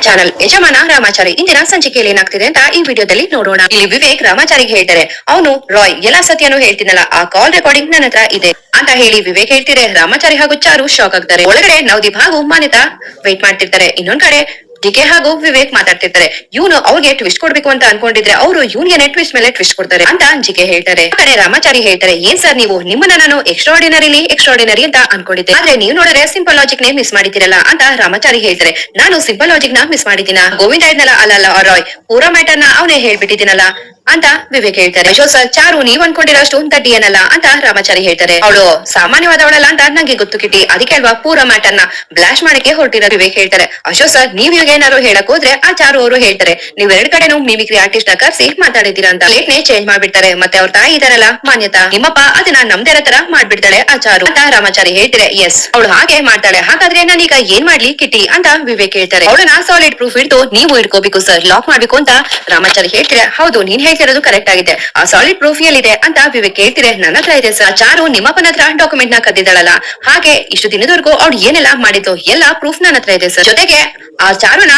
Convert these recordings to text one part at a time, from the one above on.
Channel ಯಜಮಾನ ರಾಮಾಚಾರಿ ಇಂದಿನ ಸಂಚಿಕೆಯಲ್ಲಿ ಏನಾಗ್ತಿದೆ ಅಂತ ಈ ವಿಡಿಯೋದಲ್ಲಿ ನೋಡೋಣ. ಇಲ್ಲಿ ವಿವೇಕ್ ರಾಮಾಚಾರಿಗೆ ಹೇಳ್ತಾರೆ, ಅವನು ರಾಯ್ ಎಲ್ಲಾ ಸತ್ಯನೂ ಹೇಳ್ತೀನಲ್ಲ, ಆ ಕಾಲ್ ರೆಕಾರ್ಡಿಂಗ್ ನನ್ನ ಹತ್ರ ಇದೆ ಅಂತ ಹೇಳಿ ವಿವೇಕ್ ಹೇಳ್ತಿದ್ರೆ ರಾಮಾಚಾರಿ ಹಾಗೂ ಚಾರು ಶಾಕ್ ಆಗ್ತಾರೆ. ಒಳಗಡೆ ನವದೀಪ್ ಹಾಗೂ ಮಾನ್ಯತಾ ವೇಟ್ ಮಾಡ್ತಿರ್ತಾರೆ. ಇನ್ನೊಂದ್ ಕಡೆ ಡಿಕೆ ಹಾಗೂ ವಿವೇಕ್ ಮಾತಾಡ್ತಿರ್ತಾರೆ. ಇವನು ಅವ್ರಿಗೆ ಟ್ವಿಸ್ಟ್ ಕೊಡ್ಬೇಕು ಅಂತ ಅನ್ಕೊಂಡಿದ್ರೆ ಅವರು ಇವನ್ಗೆ ಟ್ವಿಸ್ಟ್ ಮೇಲೆ ಟ್ವಿಸ್ಟ್ ಕೊಡ್ತಾರೆ ಅಂತ ಜಿಕೆ ಹೇಳ್ತಾರೆ. ಆ ಕಡೆ ರಾಮಾಚಾರಿ ಹೇಳ್ತಾರೆ, ಏನ್ ಸರ್ ನೀವು ನಿಮ್ಮನ್ನ ನಾನು ಎಕ್ಸ್ಟ್ರಾರ್ಡಿನರಿ ಅಂತ ಅನ್ಕೊಂಡಿದ್ದೆ, ಆದ್ರೆ ನೀವು ನೋಡಿದ್ರೆ ಸಿಂಪಲ್ ಲಾಜಿಕ್ ನೇ ಮಿಸ್ ಮಾಡಿದ್ದೀರಲ್ಲ ಅಂತ ರಾಮಾಚಾರಿ ಹೇಳ್ತಾರೆ. ನಾನು ಸಿಂಪಲ್ ಲಾಜಿಕ್ ನ ಮಿಸ್ ಮಾಡಿದ್ದೀನ, ಗೋವಿಂದ ಇದ್ನಲ್ಲ ಅಲ್ಲ ರಾಯ್ ಪೂರಾ ಮ್ಯಾಟರ್ ನ ಅವನೇ ಹೇಳ್ಬಿಟ್ಟಿದ್ದೀನಲ್ಲ ಅಂತ ವಿವೇಕ್ ಹೇಳ್ತಾರೆ. ಅಶೋಕ್ ಸರ್, ಚಾರು ನೀವ್ ಅನ್ಕೊಂಡಿರೋಷ್ಟು ದಡ್ಡಿ ಏನಲ್ಲ ಅಂತ ರಾಮಾಚಾರಿ ಹೇಳ್ತಾರೆ. ಅವಳು ಸಾಮಾನ್ಯವಾದವಳಲ್ಲ ಅಂತ ನಂಗೆ ಗೊತ್ತು ಕಿಟಿ, ಅದಕ್ಕೆ ಅಲ್ವಾ ಪೂರ ಮ್ಯಾಟರ್ ನ ಬ್ಲಾಶ್ ಮಾಡಕ್ಕೆ ಹೊರಟಿರೋ ವಿವೇಕ್ ಹೇಳ್ತಾರೆ. ಅಶೋಕ್ ಸರ್, ನೀವ್ ಇವಾಗ ಏನಾದ್ರು ಹೇಳಕ್ ಹೋದ್ರೆ ಆ ಚಾರು ಅವರು ಹೇಳ್ತಾರೆ, ನೀವ್ ಎರಡ್ ಕಡೆನೂ ಮಿಮಿಕ್ರಿ ಆರ್ಟಿಸ್ಟ್ ನ ಕರ್ಸಿ ಮಾತಾಡಿದೀರಾ ಅಂತ ಲೇಟ್ ನೇ ಚೇಂಜ್ ಮಾಡ್ಬಿಡ್ತಾರೆ. ಮತ್ತೆ ಅವ್ರ ತಾಯಿ ಇದಾರಲ್ಲ ಮಾನ್ಯತಾ, ನಿಮ್ಮಪ್ಪ ಅದನ್ನ ನಮ್ದೇ ತರ ಮಾಡ್ಬಿಡ್ತಾಳೆ ಆ ಚಾರು ಅಂತ ರಾಮಾಚಾರಿ ಹೇಳ್ತಾರೆ. ಎಸ್, ಅವಳು ಹಾಗೆ ಮಾಡ್ತಾಳೆ, ಹಾಗಾದ್ರೆ ನಾನೀಗ ಏನ್ ಮಾಡ್ಲಿ ಕಿಟಿ ಅಂತ ವಿವೇಕ್ ಹೇಳ್ತಾರೆ. ಅವಳನ್ನ ಸಾಲಿಡ್ ಪ್ರೂಫ್ ಇಟ್ಟು ನೀವು ಇಟ್ಕೋಬೇಕು ಸರ್, ಲಾಕ್ ಮಾಡ್ಬೇಕು ಅಂತ ರಾಮಾಚಾರಿ ಹೇಳ್ತಾರೆ. ಹೌದು, ನೀನ್ ಹೇಳ್ತಿರೋದು ಕರೆಕ್ಟ್ ಆಗಿದೆ, ಆ ಸಾಲಿಡ್ ಪ್ರೂಫ್ ಎಲ್ಲಿದೆ ಅಂತ ವಿವೇಕ್ ಹೇಳ್ತಿರೆ. ನನ್ನ ಹತ್ರ ಇದೆ ಸರ್, ಚಾರು ನಿಮ್ಮಪ್ಪನ ಹತ್ರ ಡಾಕ್ಯುಮೆಂಟ್ ನ ಕದ್ದಿದ್ದಾಳಲ್ಲ, ಹಾಗೆ ಇಷ್ಟು ದಿನದವರೆಗೂ ಅವ್ಳು ಏನೆಲ್ಲ ಮಾಡಿದ್ದು ಎಲ್ಲಾ ಪ್ರೂಫ್ ನನ್ನ ಹತ್ರ ಇದೆ ಸರ್. ಜೊತೆಗೆ ಆ ಚಾರುನ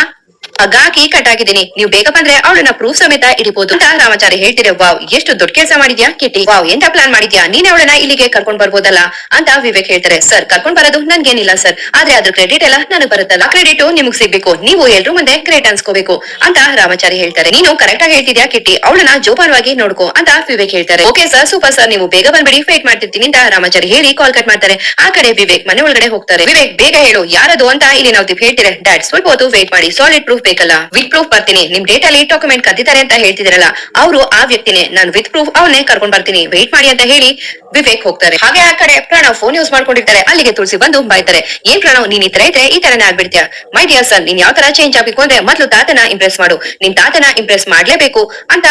ಹಾಕಿ ಕಟ್ ಆಗಿದ್ದೀನಿ, ನೀವು ಬೇಗ ಬಂದ್ರೆ ಅವಳನ್ನ ಪ್ರೂಫ್ ಸಮೇತ ಹಿಡಿಬಹುದು ಅಂತ ರಾಮಾಚಾರಿ ಹೇಳ್ತಿದ್ರೆ. ವಾವ್, ಎಷ್ಟು ದೊಡ್ಡ ಕೆಲಸ ಮಾಡಿದ್ಯಾ ಕಿಟಿ, ವಾವ್ ಎಂತ ಪ್ಲಾನ್ ಮಾಡಿದ್ಯಾ, ನೀನ್ ಅವಳನ್ನ ಇಲ್ಲಿಗೆ ಕರ್ಕೊಂಡ್ ಬರ್ಬೋದಲ್ಲ ಅಂತ ವಿವೇಕ್ ಹೇಳ್ತಾರೆ. ಸರ್, ಕರ್ಕೊಂಡ್ ಬರೋದು ನನ್ಗೇನಿಲ್ಲ ಸರ್, ಆದ್ರೆ ಅದ್ರ ಕ್ರೆಡಿಟ್ ಎಲ್ಲ ನನಗ್ ಬರುತ್ತಲ್ಲ, ಕ್ರೆಡಿಟ್ ನಿಮ್ಗ್ ಸಿಗ್ಬೇಕು, ನೀವು ಎಲ್ರು ಮುಂದೆ ಗ್ರೇಟ್ ಅನ್ಸ್ಕೋಬೇಕು ಅಂತ ರಾಮಾಚಾರಿ ಹೇಳ್ತಾರೆ. ನೀನು ಕರೆಕ್ಟ್ ಆಗಿ ಹೇಳ್ತಿದ್ಯಾ ಕಿಟಿ, ಅವಳನ್ನ ಜೋಪಾನವಾಗಿ ನೋಡ್ಕೋ ಅಂತ ವಿವೇಕ್ ಹೇಳ್ತಾರೆ. ಓಕೆ ಸರ್, ಸೂಪರ್ ಸರ್, ನೀವು ಬೇಗ ಬಂದ್ಬಿಡಿ, ವೇಟ್ ಮಾಡ್ತಿರ್ತೀನಿ ಅಂತ ರಾಮಾಚಾರಿ ಹೇಳಿ ಕಾಲ್ ಕಟ್ ಮಾಡ್ತಾರೆ. ಆ ಕಡೆ ವಿವೇಕ್ ಮನೆ ಒಳಗಡೆ ಹೋಗ್ತಾರೆ. ವಿವೇಕ್, ಬೇಗ ಹೇಳು ಯಾರದು ಅಂತ ಇಲ್ಲಿ ನಾವು ಹೇಳ್ತೀರಾ. ಡ್ಯಾಡ್, ಸ್ವಲ್ಪ ಹೊತ್ತು ವೇಟ್ ಮಾಡಿ, ಸಾಲಿಡ್ ಪ್ರೂಫ್ ಬೇಕಲ್ಲ, ವಿತ್ ಪ್ರೂಫ್ ಬರ್ತೀನಿ, ನಿಮ್ ಡೇಟ್ ಅಲ್ಲಿ ಡಾಕ್ಯುಮೆಂಟ್ ಕದ್ದಿದ್ದಾರೆ ಅಂತ ಹೇಳ್ತಿದ್ರಲ್ಲ, ಅವರು ಆ ವ್ಯಕ್ತಿನೇ, ನಾನು ವಿತ್ ಪ್ರೂಫ್ ಅವನ್ನೇ ಕರ್ಕೊಂಡ್ ಬರ್ತೀನಿ, ವೇಟ್ ಮಾಡಿ ಅಂತ ಹೇಳಿ ವಿವೇಕ್ ಹೋಗ್ತಾರೆ. ಹಾಗೆ ಆ ಕಡೆ ಪ್ರಣವ್ ಫೋನ್ ಯೂಸ್ ಮಾಡ್ಕೊಂಡಿರ್ತಾರೆ. ಅಲ್ಲಿಗೆ ತುಳಸಿ ಬಂದು ಬಾಯ್ತಾರೆ. ಏನ್ ಪ್ರಣವ್, ನೀನ್ ಈ ತರ ಇದ್ರೆ ಈ ತರನೇ ಆಗ್ಬಿಡ್ತೀಯ. ಮೈ ಡಿಯರ್ ಸನ್, ನೀನ್ ಯಾವ ತರ ಚೇಂಜ್ ಆಗ್ಬೇಕು ಅಂದ್ರೆ ಮೊದ್ಲು ತಾತನ ಇಂಪ್ರೆಸ್ ಮಾಡು, ನಿನ್ ತಾತನ ಇಂಪ್ರೆಸ್ ಮಾಡ್ಲೇಬೇಕು ಅಂತ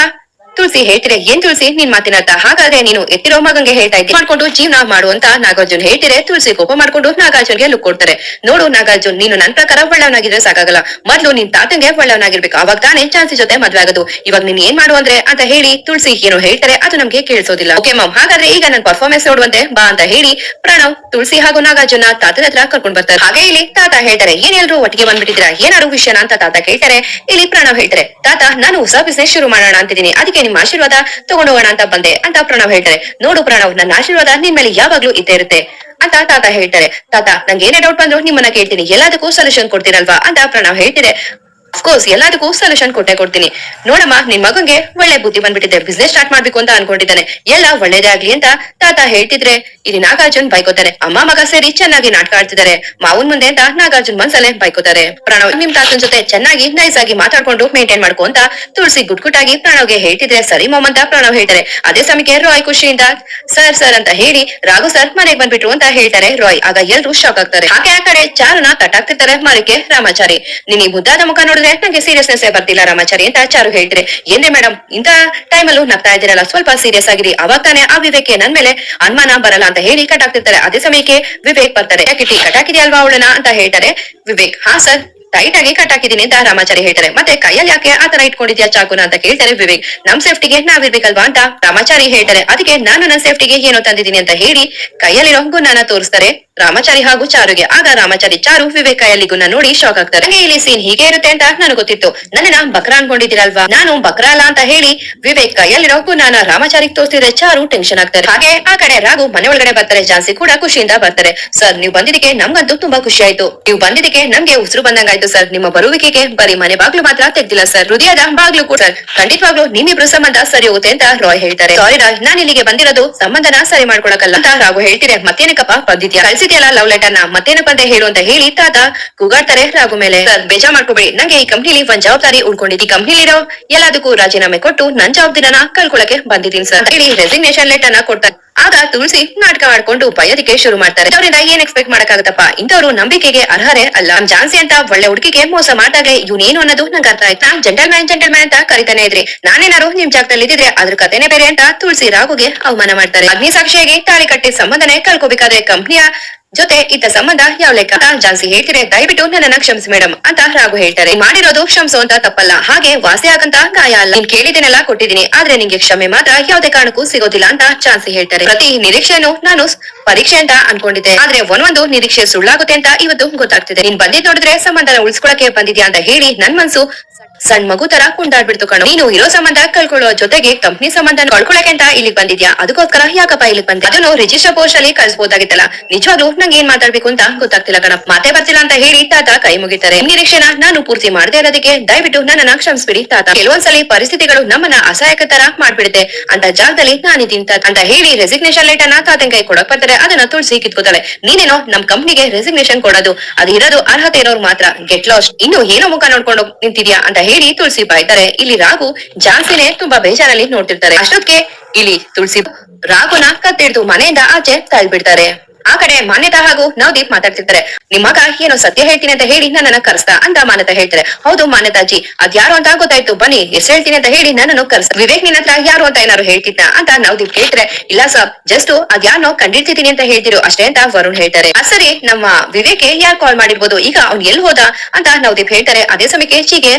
ತುಳಸಿ ಹೇಳ್ತಿರೆ. ಏನ್ ತುಳಸಿ ನಿನ್ ಮಾತಿನ ಅರ್ಥ, ಹಾಗಾದ್ರೆ ನೀನು ಎತ್ತಿರೋ ಮಗಂಗೆ ಹೇಳ್ತಾ ಇದ್ದೆ ಮಾಡ್ಕೊಂಡು ಜೀವನ ಮಾಡು ಅಂತ ನಾಗಾರ್ಜುನ್ ಹೇಳ್ತಿರೆ. ತುಳಸಿ ಕೋಪ ಮಾಡ್ಕೊಂಡು ನಾಗಾರ್ಜುನ್ಗೆ ಲುಕ್ ಕೊಡ್ತಾರೆ. ನೋಡು ನಾಗಾರ್ಜುನ್, ನೀನು ನನ್ ಪ್ರಕಾರ ಒಳ್ಳೆಯವನಾಗಿದ್ರೆ ಸಾಕಾಗಲ್ಲ, ಮೊದ್ಲು ನಿನ್ ತಾತಂಗೆ ಒಳ್ಳೆಯವನಾಗಿರ್ಬೇಕು, ಅವಾಗ ತಾನೇ ಚಾನ್ಸಿ ಜೊತೆ ಮದ್ವೆ ಆಗೋದು. ಇವಾಗ ನೀನ್ ಏನ್ ಮಾಡು ಅಂದ್ರೆ ಅಂತ ಹೇಳಿ ತುಳಸಿ ಏನೋ ಹೇಳ್ತಾರೆ, ಅದು ನಮ್ಗೆ ಕೇಳಿಸೋದಿಲ್ಲ. ಓಕೆ ಮಾಮ್, ಹಾಗಾದ್ರೆ ಈಗ ನನ್ ಪರ್ಫಾರ್ಮೆನ್ಸ್ ನೋಡುವಂತೆ ಬಾ ಅಂತ ಹೇಳಿ ಪ್ರಣವ್ ತುಳಸಿ ಹಾಗೂ ನಾಗಾರ್ಜುನ ತಾತನ ಹತ್ರ ಕರ್ಕೊಂಡ್ ಬರ್ತಾರೆ. ಹಾಗೆ ಇಲ್ಲಿ ತಾತ ಹೇಳ್ತಾರೆ, ಏನ್ ಎಲ್ರು ಒಟ್ಟಿಗೆ ಬಂದ್ಬಿಟ್ಟಿದ್ರ, ಏನಾದ್ರು ವಿಷಯನ ಅಂತ ತಾತ ಕೇಳ್ತಾರೆ. ಇಲ್ಲಿ ಪ್ರಣವ್ ಹೇಳ್ತಾರೆ, ತಾತ ನಾನು ಹೊಸ ಬಿಸ್ನೆಸ್ ಶುರು ಮಾಡೋಣ ಅಂತಿದ್ದೀನಿ, ಅದಕ್ಕೆ ನಿಮ್ಮ ಆಶೀರ್ವಾದ ತಗೊಂಡೋಗೋಣ ಅಂತ ಬಂದೆ ಅಂತ ಪ್ರಣವ್ ಹೇಳ್ತಾರೆ. ನೋಡು ಪ್ರಣವ್, ನನ್ನ ಆಶೀರ್ವಾದ ನಿನ್ ಮೇಲೆ ಯಾವಾಗ್ಲೂ ಇದ್ದೇ ಇರುತ್ತೆ ಅಂತ ತಾತ ಹೇಳ್ತಾರೆ. ತಾತ, ನಂಗೆ ಏನೇ ಡೌಟ್ ಬಂದ್ರು ನಿಮ್ಮನ್ನ ಕೇಳ್ತೀನಿ, ಎಲ್ಲದಕ್ಕೂ ಸೊಲ್ಯೂಷನ್ ಕೊಡ್ತೀರಲ್ವಾ ಅಂತ ಪ್ರಣವ್ ಹೇಳ್ತಿದೆ. ಅಫ್ಕೋರ್ಸ್ ಎಲ್ಲದಕ್ಕೂ ಸೊಲ್ಯೂಷನ್ ಕೊಡ್ತೀನಿ. ನೋಡಮ್ಮ, ನಿನ್ ಮಗಂಗೆ ಒಳ್ಳೆ ಬುದ್ಧಿ ಬಂದ್ಬಿಟ್ಟಿದೆ, ಬಿಸ್ನೆಸ್ ಸ್ಟಾರ್ಟ್ ಮಾಡ್ಬೇಕು ಅಂತ ಅನ್ಕೊಂಡಿದ್ದಾನೆ, ಎಲ್ಲ ಒಳ್ಳೇದೇ ಆಗ್ಲಿ ಅಂತ ತಾತ ಹೇಳ್ತಿದ್ರೆ ಇಲ್ಲಿ ನಾಗಾರ್ಜುನ್ ಬೈಕೋತಾರೆ. ಅಮ್ಮ ಮಗ ಸೇರಿ ಚೆನ್ನಾಗಿ ನಾಟಕ ಆಡ್ತಿದ್ದಾರೆ ಮಾವನ್ ಮುಂದೆ ಅಂತ ನಾಗಾರ್ಜುನ್ ಮನ್ಸಲ್ಲೇ ಬೈಕೋತಾರೆ. ಪ್ರಣವ್ ನಿಮ್ ತಾತನ್ ಜೊತೆ ಚೆನ್ನಾಗಿ ನೈಸ್ ಆಗಿ ಮಾತಾಡ್ಕೊಂಡು ಮೇಂಟೈನ್ ಮಾಡ್ಕೊ ಅಂತ ತುಳಸಿ ಗುಟ್ಗುಟ್ಟಾಗಿ ಪ್ರಣವ್ಗೆ ಹೇಳ್ತಿದ್ರೆ. ಸರಿ ಮಾಮ್ ಅಂತ ಪ್ರಣವ್ ಹೇಳ್ತಾರೆ. ಅದೇ ಸಮಯಕ್ಕೆ ರಾಯ್ ಖುಷಿಯಿಂದ ಸರ್ ಅಂತ ಹೇಳಿ ರಾಘು ಸರ್ ಮನೆಗೆ ಬಂದ್ಬಿಟ್ರು ಅಂತ ಹೇಳ್ತಾರೆ ರಾಯ್. ಆಗ ಎಲ್ರು ಶಾಕ್ ಆಗ್ತಾರೆ. ಹಾಗೆ ಆ ಕಡೆ ಚಾರುನ ತಟ್ಟಾಗ್ತಿರ್ತಾರೆ. ಮಾಲಿಕೆ ರಾಮಾಚಾರಿ, ನೀನ್ ಈ ಮುದ್ದಾದ ಮುಖ ನೋಡಿದ್ರೆ ನಂಗೆ ಸೀರಿಯಸ್ನೆಸ್ ಬರ್ತಿಲ್ಲ ರಾಮಾಚಾರಿ ಅಂತ ಚಾರು ಹೇಳ್ತಾರೆ. ಏನೇ ಮೇಡಮ್, ಇಂತ ಟೈಮಲ್ಲೂ ನಗ್ತಾ ಇದ್ದೀರಲ್ಲ, ಸ್ವಲ್ಪ ಸೀರಿಯಸ್ ಆಗಿರಿ, ಅವಾಗ ತಾನೇ ಆ ವಿವೇಕ್ ನನ್ ಮೇಲೆ ಅನುಮಾನ ಬರಲ್ಲ ಅಂತ ಹೇಳಿ ಕಟ್ಟಾಗ್ತಿರ್ತಾರೆ. ಅದೇ ಸಮಯಕ್ಕೆ ವಿವೇಕ್ ಬರ್ತಾರೆ. ಕಿಟಿ ಕಟ್ಟಾಕಿದ್ಯಲ್ವಾ ಅವಳನ್ನ ಅಂತ ಹೇಳ್ತಾರೆ. ವಿವೇಕ್, ಹಾ ಸರ್, ಟೈಟ್ ಆಗಿ ಕಟ್ ಹಾಕಿದೀನಿ ಅಂತ ರಾಮಾಚಾರಿ ಹೇಳ್ತಾರೆ. ಮತ್ತೆ ಕೈಯಲ್ಲಿ ಯಾಕೆ ಆತರ ಇಟ್ಕೊಂಡಿದ್ಯಾ ಚಾಕುನ ಅಂತ ಕೇಳ್ತಾರೆ ವಿವೇಕ್. ನಮ್ ಸೇಫ್ಟಿಗೆ ನಾವಿರ್ಬೇಕಲ್ವಾ ಅಂತ ರಾಮಾಚಾರಿ ಹೇಳ್ತಾರೆ. ಅದಕ್ಕೆ ನಾನು ನನ್ನ ಸೇಫ್ಟಿಗೆ ಏನೋ ತಂದಿದ್ದೀನಿ ಅಂತ ಹೇಳಿ ಕೈಯಲ್ಲಿರೋ ಗುಣನ ತೋರಿಸ್ತಾರೆ ರಾಮಾಚಾರಿ ಹಾಗೂ ಚಾರುಗೆ. ಆಗ ರಾಮಾಚಾರಿ ಚಾರು ವಿವೇಕ್ ಕೈಯಲ್ಲಿ ಗುಣ ನೋಡಿ ಶಾಕ್ ಆಗ್ತಾರೆ. ನಂಗೆ ಇಲ್ಲಿ ಸೀನ್ ಹೀಗೆ ಇರುತ್ತೆ ಅಂತ ನನಗೆ ಗೊತ್ತಿತ್ತು, ನನ್ನ ಬಕ್ರ ಅನ್ಕೊಂಡಿದ್ದೀರಲ್ವಾ, ನಾನು ಬಕ್ರ ಅಲ್ಲ ಅಂತ ಹೇಳಿ ವಿವೇಕ್ ಕೈಯಲ್ಲಿರೋ ಗುಣನ ರಾಮಾಚಾರಿಗೆ ತೋರಿಸಿದ್ರೆ ಚಾರು ಟೆನ್ಷನ್ ಆಗ್ತಾರೆ. ಹಾಗೆ ಆ ಕಡೆ ರಾಘು ಮನೆ ಒಳಗಡೆ ಬರ್ತಾರೆ. ಜಾನ್ಸಿ ಕೂಡ ಖುಷಿಯಿಂದ ಬರ್ತಾರೆ. ಸರ್, ನೀವು ಬಂದಿದ್ದಕ್ಕೆ ನಮ್ಗಂತೂ ತುಂಬಾ ಖುಷಿ ಆಯ್ತು, ನೀವು ಬಂದಿದ್ದಕ್ಕೆ ನಮ್ಗೆ ಉಸಿರು ಬಂದಂಗಾಯ್ತು ಸರ್. ನಿಮ್ಮ ಬರುವಿಕೆಗೆ ಬರೀ ಮನೆ ಬಾಗ್ಲು ಮಾತ್ರ ತೆಗ್ದಿಲ್ಲ ಸರ್, ಹೃದಯದ ಬಾಗ್ಲು ಕೂಡ ಸರ್. ಖಂಡಿತವಾಗ್ಲೂ ನಿಮ್ಮಿಬ್ರು ಸಂಬಂಧ ಸರಿ ಹೋಗುತ್ತೆ ಅಂತ ರಾಯ್ ಹೇಳ್ತಾರೆ. ಸಾರಿ ರಾಯ್, ನಾನು ಇಲ್ಲಿಗೆ ಬಂದಿರೋದು ಸಂಬಂಧನ ಸರಿ ಮಾಡ್ಕೊಳಕಲ್ಲ ಅಂತ ರಾಘು ಹೇಳ್ತಿದೆ. ಮತ್ತೇನಕ್ಕಪ್ಪ ಬಂದಿದ್ಯಾ, ಕಳ್ಸಿದ್ಯಲ್ಲ ಲವ್ ಲೆಟರ್ ನ, ಮತ್ತೇನಪ್ಪ ಅಂತ ಹೇಳು ಅಂತ ಹೇಳಿ ತಾತ ಕೂಗಾಡ್ತಾರೆ ರಾಘು ಮೇಲೆ. ಸರ್, ಬೇಜಾರ್ ಮಾಡ್ಕೋಬೇಡಿ, ನಂಗೆ ಈ ಕಂಪ್ನಿಲಿ ಒಂದ್ ಜವಾಬ್ದಾರಿ ಉಳ್ಕೊಂಡಿದ್ದು, ಈ ಕಂಪ್ನಿಲಿರೋ ಎಲ್ಲದಕ್ಕೂ ರಾಜೀನಾಮೆ ಕೊಟ್ಟು ನನ್ ಜವಾಬ್ದಾರಿನ ಕಳ್ಕೊಳಕ್ಕೆ ಬಂದಿದ್ದೀನಿ ಸರ್ ಹೇಳಿ ರೆಸಿಗ್ನೇಷನ್ ಲೆಟರ್ ನ ಕೊಡ್ತಾರೆ. ಆಗ ತುಳಸಿ ನಾಟಕ ಮಾಡ್ಕೊಂಡು ಬಯೋದಕ್ಕೆ ಶುರು ಮಾಡ್ತಾರೆ. ಅವರಿಂದ ಏನ್ ಎಕ್ಸ್ಪೆಕ್ಟ್ ಮಾಡಕ್ಕಾಗತ್ತಪ್ಪ, ಇಂಥವ್ರು ನಂಬಿಕೆಗೆ ಅರ್ಹರೇ ಅಲ್ಲ. ಜಾನ್ಸಿ ಅಂತ ಒಳ್ಳೆ ಹುಡುಗಿಗೆ ಮೋಸ ಮಾಡ್ದಾಗೆ ಇವನೇನು ಅನ್ನೋದು ನಂಗೆ ಅರ್ಥ ಆಯ್ತಾ. ಜೆಂಟಲ್ಮ್ಯಾನ್ ಅಂತ ಕರಿತಾನೆ ಇದ್ರಿ, ನಾನೇನಾರು ನಿಮ್ ಜಾಗದಲ್ಲಿ ಇದ್ದಿದ್ರೆ ಅದ್ರ ಕಥೆನೆ ಬೇರೆ ಅಂತ ತುಳಸಿ ರಾಘುಗೆ ಅವಮಾನ ಮಾಡ್ತಾರೆ. ಅಗ್ನಿ ಸಾಕ್ಷಿಯಾಗಿ ತಾಳಿ ಕಟ್ಟಿ ಸಂಬಂಧನೇ ಕಳ್ಕೋಬೇಕಾದ್ರೆ ಕಂಪ್ನಿಯ ಜೊತೆ ಇದ್ದ ಸಂಬಂಧ ಯಾವ ಲೆಕ್ಕ ಅಂತ ಜಾನ್ಸಿ ಹೇಳ್ತಿರೆ. ದಯವಿಟ್ಟು ನನ್ನನ್ನ ಕ್ಷಮಿಸಿ ಮೇಡಮ್ ಅಂತ ರಾಘು ಹೇಳ್ತಾರೆ. ನೀನ್ ಮಾಡಿರೋದು ಕ್ಷಮಿಸೋ ಅಂತ ತಪ್ಪಲ್ಲ, ಹಾಗೆ ವಾಸಿ ಆಗಂತ ಗಾಯ ಅಲ್ಲ. ನೀನ್ ಕೇಳಿದೆನೆಲ್ಲ ಕೊಟ್ಟಿದ್ದೀನಿ, ಆದ್ರೆ ನಿಂಗೆ ಕ್ಷಮೆ ಮಾತ್ರ ಯಾವುದೇ ಕಾರಣಕ್ಕೂ ಸಿಗೋದಿಲ್ಲ ಅಂತ ಜಾನ್ಸಿ ಹೇಳ್ತಾರೆ. ಪ್ರತಿ ನಿರೀಕ್ಷೆಯನ್ನು ನಾನು ಪರೀಕ್ಷೆ ಅಂತ ಅನ್ಕೊಂಡಿದ್ದೆ, ಆದ್ರೆ ಒಂದೊಂದು ನಿರೀಕ್ಷೆ ಸುಳ್ಳಾಗುತ್ತೆ ಅಂತ ಇವತ್ತು ಗೊತ್ತಾಗ್ತಿದೆ. ನೀನ್ ಬಂದಿದ್ ನೋಡಿದ್ರೆ ಸಂಬಂಧನ ಉಳಿಸ್ಕೊಳಕ್ಕೆ ಬಂದಿದ್ಯಾ ಅಂತ ಹೇಳಿ ನನ್ ಮನ್ಸು ಸಣ್ಣ ಮಗು ತರ ಕುಂದಾಡ್ಬಿಡ್ತು ಕಣೋ. ನೀನು ಇರೋ ಸಂಬಂಧ ಕಳ್ಕೊಳ್ಳೋ ಜೊತೆಗೆ ಕಂಪ್ನಿ ಸಂಬಂಧ ಕಳ್ಕೊಳಕ್ಕೆ ಅಂತ ಇಲ್ಲಿಗೆ ಬಂದಿದ್ಯಾ, ಅದಕ್ಕೋಸ್ಕರ ಯಾಕಪ್ಪ ಇಲ್ಲಿಗೆ ಬಂದೆ? ಅದನ್ನು ರಿಜಿಸ್ಟರ್ ಪೋಸ್ಟ್ ಅಲ್ಲಿ ಕಳ್ಸಬಹುದಾಗಿತ್ತಲ್ಲ. ನಿಜವಾಗ್ಲೂ ನಂಗೆ ಏನ್ ಮಾತಾಡ್ಬೇಕು ಅಂತ ಗೊತ್ತಾಗ್ತಿಲ್ಲ ಕಣ. ಮಾತೇ ಬರ್ತಿಲ್ಲ ಅಂತ ಹೇಳಿ ತಾತ ಕೈ ಮುಗಿತಾರೆ. ನಿರೀಕ್ಷೆನ ನಾನು ಪೂರ್ತಿ ಮಾಡದೇ ಇರೋದಕ್ಕೆ ದಯವಿಟ್ಟು ನನ್ನನ್ನ ಕ್ಷಮಿಸ್ಬಿಡಿ ತಾತ. ಕೆಲವೊಂದ್ಸಲಿ ಪರಿಸ್ಥಿತಿಗಳು ನಮ್ಮನ್ನ ಅಸಹಾಯಕ ತರ ಮಾಡ್ಬಿಡುತ್ತೆ ಅಂತ ಜಾಗದಲ್ಲಿ ನಾನಿದ್ದೀನಿ ತಾತ ಅಂತ ಹೇಳಿ ರೆಸಿಗ್ನೇಷನ್ ಲೆಟರ್ ನ ತಾತನ ಕೈ ಕೊಡಕ್ ಬರ್ತಾರೆ. ಅದನ್ನ ತುಳಸಿ ಕಿತ್ಕೋತಾಳೆ. ನೀನೇನೋ ನಮ್ ಕಂಪ್ನಿಗೆ ರೆಸಿಗ್ನೇಷನ್ ಕೊಡೋದು, ಅದು ಇರೋದು ಅರ್ಹತೆ ಇರೋರು ಮಾತ್ರ, ಗೆಟ್ ಲಾಸ್ಟ್. ಇನ್ನು ಏನೋ ಮುಖ ನೋಡ್ಕೊಂಡು ನಿಂತಿದ್ಯಾ ಅಂತ ಹೇಳಿ ತುಳಸಿ ಬಾಯ್ತಾರೆ. ಇಲ್ಲಿ ರಾಘು ಜಾನ್ಸಿನೇ ತುಂಬಾ ಬೇಜಾರಲ್ಲಿ ನೋಡ್ತಿರ್ತಾರೆ. ಅಷ್ಟೊತ್ತಿಗೆ ಇಲ್ಲಿ ತುಳಸಿ ರಾಘುನ ಕತ್ತಿಡ್ದು ಮನೆಯಿಂದ ಆಚೆ ತಳ್ಳಿಬಿಡ್ತಾರೆ. ಆ ಕಡೆ ಮಾನ್ಯತಾ ಹಾಗೂ ನವದೀಪ್ ಮಾತಾಡ್ತಿರ್ತಾರೆ. ನಿಮ್ ಮಗ ಏನೋ ಸತ್ಯ ಹೇಳ್ತೀನಿ ಅಂತ ಹೇಳಿ ನನ್ನನ್ನ ಕರೆಸ್ತಾ ಅಂತ ಮಾನ್ಯತಾ ಹೇಳ್ತಾರೆ. ಹೌದು ಮಾನ್ಯತಾಜಿ, ಅದ್ಯಾರು ಅಂತ ಗೊತ್ತಾಯ್ತು, ಬನ್ನಿ ಹೆಸರು ಹೇಳ್ತೀನಿ ಅಂತ ಹೇಳಿ ನನ್ನನ್ನು ಕರೆಸ್ತ. ವಿವೇಕ್ ನಿನ್ನ ಹತ್ರ ಯಾರು ಅಂತ ಏನಾರು ಹೇಳ್ತಿದ್ದ ಅಂತ ನವದೀಪ್ ಕೇಳ್ತಾರೆ. ಇಲ್ಲ ಸರ್, ಜಸ್ಟ್ ಅದ್ಯಾರನೋ ಕಂಡಿಡ್ತಿದ್ದೀನಿ ಅಂತ ಹೇಳ್ತಿರೋ ಅಷ್ಟೇ ಅಂತ ವರುಣ್ ಹೇಳ್ತಾರೆ. ಸರಿ, ನಮ್ಮ ವಿವೇಕ್ ಯಾರು ಕಾಲ್ ಮಾಡಿರ್ಬೋದು, ಈಗ ಅವ್ನ್ ಎಲ್ಲಿ ಹೋದ ಅಂತ ನವದೀಪ್ ಹೇಳ್ತಾರೆ. ಅದೇ ಸಮಯಕ್ಕೆ ಚೀಗೆ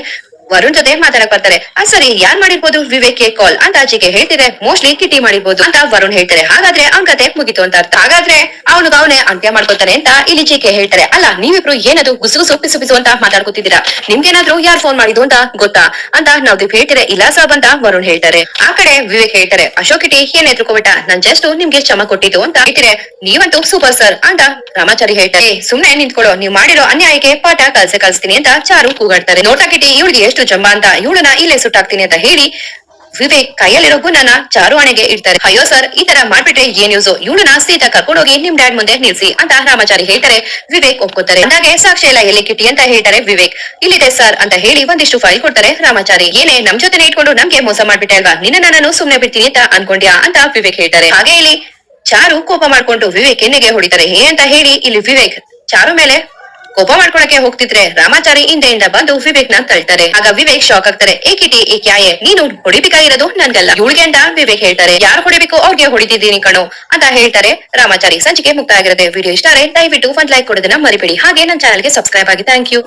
ವರುಣ್ ಜೊತೆ ಮಾತಾಡಕ್ ಬರ್ತಾರೆ. ಸರಿ, ಯಾರ್ ಮಾಡಿರ್ಬೋದು ವಿವೇಕ್ಗೆ ಕಾಲ್ ಅಂತ ಆಚೆಗೆ ಹೇಳ್ತಿದ್ರೆ ಮೋಸ್ಟ್ಲಿ ಕಿಟಿ ಮಾಡಿರ್ಬೋದು ಅಂತ ವರುಣ್ ಹೇಳ್ತಾರೆ. ಹಾಗಾದ್ರೆ ಅವ್ನ್ ಕತೆ ಮುಗಿತು ಅಂತ ಅರ್ಥ. ಹಾಗಾದ್ರೆ ಅವನೇ ಅಂತ್ಯ ಮಾಡ್ಕೋತಾನೆ ಅಂತ ಇಲ್ಲಿ ಚೀಕೆ ಹೇಳ್ತಾರೆ. ಅಲ್ಲ, ನೀವಿಬ್ರು ಏನದು ಗುಸುಗುಸು ಪಿಸು ಪಿಸು ಅಂತ ಮಾತಾಡ್ಕೊತಿದ್ದೀರಾ? ನಿಮ್ಗೇನಾದ್ರೂ ಯಾರು ಫೋನ್ ಮಾಡಿದ್ದು ಅಂತ ಗೊತ್ತಾ ಅಂತ ನವದೀಪ್ ಹೇಳ್ತಾರೆ. ಇಲ್ಲ ಸಾಬ್ ಅಂತ ವರುಣ್ ಹೇಳ್ತಾರೆ. ಆ ಕಡೆ ವಿವೇಕ್ ಹೇಳ್ತಾರೆ, ಅಶೋಕ್ ಕಿಟಿ ಏನ್ ಎದ್ರುಕೋಬೇಟ, ನಾನ್ ಜಸ್ಟ್ ನಿಮ್ಗೆ ಕ್ಷಮ ಕೊಟ್ಟಿದ್ದು ಅಂತ ಹೇಳ್ತಿದ್ರೆ. ನೀವಂತೂ ಸೂಪರ್ ಸರ್ ಅಂತ ರಾಮಾಚಾರಿ ಹೇಳ್ತಾರೆ. ಸುಮ್ನೆ ನಿಂತ್ಕೊಳ್ಳೋ, ನೀವ್ ಮಾಡಿರೋ ಅನ್ಯಾಯಕ್ಕೆ ಪಾಠ ಕಲ್ಸ್ತೀನಿ ಅಂತ ಚಾರು ಕೂಗಾಡ್ತಾರೆ. ನೋಟಾ ಕಿಟಿ, ಇವಳಿಗೆ ಎಷ್ಟು ಜಂಬ ಅಂತ, ಇವಳನ್ನ ಇಲ್ಲೇ ಸುಟ್ಟಾಕ್ತೀನಿ ಅಂತ ಹೇಳಿ ವಿವೇಕ್ ಕೈಯಲ್ಲಿರೋ ಗುಣನ ಚಾರು ಹಣೆಗೆ ಇಡ್ತಾರೆ. ಅಯ್ಯೋ ಸರ್, ಈ ತರ ಮಾಡ್ಬಿಟ್ರೆ ಏನ್ ಯೂಸು, ಇವಳನ್ನ ಸೀತಾ ಕರ್ಕೊಂಡೋಗಿ ನಿಮ್ ಡ್ಯಾಡ್ ಮುಂದೆ ನಿಲ್ಸಿ ಅಂತ ರಾಮಾಚಾರಿ ಹೇಳ್ತಾರೆ. ವಿವೇಕ್ ಒಪ್ಕೋತಾರೆ. ಅಂದಾಗೆ ಸಾಕ್ಷಿ ಎಲ್ಲ ಎಲ್ಲಿ ಕಿಟಿ ಅಂತ ಹೇಳ್ತಾರೆ ವಿವೇಕ್. ಇಲ್ಲಿದೆ ಸರ್ ಅಂತ ಹೇಳಿ ಒಂದಿಷ್ಟು ಫೈಲ್ ಕೊಡ್ತಾರೆ ರಾಮಾಚಾರಿ. ಏನೇ ನಮ್ ಜೊತೆ ಇಟ್ಕೊಂಡು ನಮ್ಗೆ ಮೋಸ ಮಾಡ್ಬಿಟ್ಟೆ ಅಲ್ವಾ, ನಿನ್ನ ನಾನು ಸುಮ್ನೆ ಬಿಡ್ತೀನಿ ಅಂತ ಅನ್ಕೊಂಡ್ಯಾ ಅಂತ ವಿವೇಕ್ ಹೇಳ್ತಾರೆ. ಹಾಗೆ ಇಲ್ಲಿ ಚಾರು ಕೋಪ ಮಾಡ್ಕೊಂಡು ವಿವೇಕ್ ಎಣ್ಣೆಗೆ ಹೊಡಿತಾರೆ. ಅಂತ ಹೇಳಿ ಇಲ್ಲಿ ವಿವೇಕ್ ಚಾರು ಮೇಲೆ ಕೋಪ ಮಾಡ್ಕೊಳಕ್ಕೆ ಹೋಗ್ತಿದ್ರೆ ರಾಮಾಚಾರಿ ಹಿಂದೆಯಿಂದ ಬಂದು ವಿವೇಕ್ ನ ತಳ್ತಾರೆ. ಆಗ ವಿವೇಕ್ ಶಾಕ್ ಆಗ್ತಾರೆ. ಏಕಿಟಿ ಏಕ್ಯಾಯೆ, ನೀನು ಹೊಡಿಬೇಕಾಗಿರೋದು ನನ್ಗಲ್ಲ, ಇವಳಿಗೆ ಅಂತ ವಿವೇಕ್ ಹೇಳ್ತಾರೆ. ಯಾರು ಹೊಡಿಬೇಕು ಅವ್ರಿಗೆ ಹೊಡಿತಿದ್ದೀನಿ ಕಣೋ ಅಂತ ಹೇಳ್ತಾರೆ ರಾಮಾಚಾರಿ. ಸಂಚಿಕೆ ಮುಕ್ತ ಆಗಿರುತ್ತೆ. ವಿಡಿಯೋ ಇಷ್ಟ ಆದರೆ ದಯವಿಟ್ಟು ಒಂದ್ ಲೈಕ್ ಕೊಡೋದನ್ನ ಮರಿಬೇಡಿ. ಹಾಗೆ ನನ್ನ ಚಾನಲ್ಗೆ ಸಬ್ಸ್ಕ್ರೈಬ್ ಆಗಿ. Thank you.